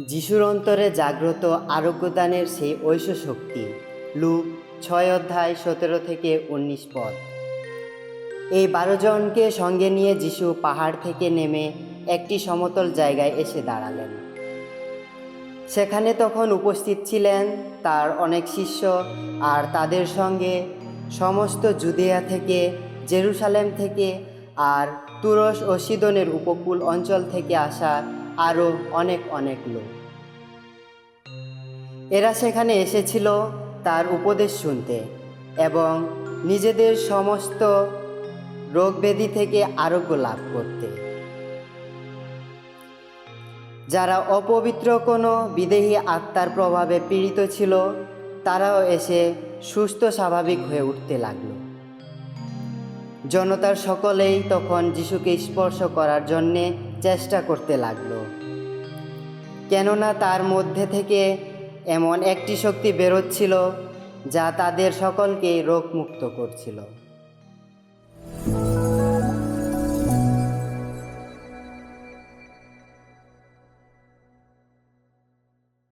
যিশুর অন্তরে জাগ্রত আরোগ্যদানের সেই ঐশ্য শক্তি। লুক 6 অধ্যায় 17 থেকে 19 পদ। এই 12 জনকে সঙ্গে নিয়ে যিশু পাহাড় থেকে নেমে একটি সমতল জায়গায় এসে দাঁড়ালেন। সেখানে তখন উপস্থিত ছিলেন তার অনেক শিষ্য, আর তাদের সঙ্গে সমস্ত জুদেয়া থেকে, জেরুসালেম থেকে, আর তুরস ও সিদনের উপকূল অঞ্চল থেকে আসা আরও অনেক অনেক লোক। এরা সেখানে এসেছিল তার উপদেশ শুনতে এবং নিজেদের সমস্ত রোগব্যাধি থেকে আরোগ্য লাভ করতে। যারা অপবিত্র কোনো বিদেহী আত্মার প্রভাবে পীড়িত ছিল, তারাও এসে সুস্থ স্বাভাবিক হয়ে উঠতে লাগলো। জনতার সকলেই তখন যিশুকে স্পর্শ করার জন্যে চেষ্টা করতে লাগলো, কেননা তার মধ্যে থেকে এমন একটি শক্তি বেরোচ্ছিল যা তাদের সকলকে রোগমুক্ত করছিল।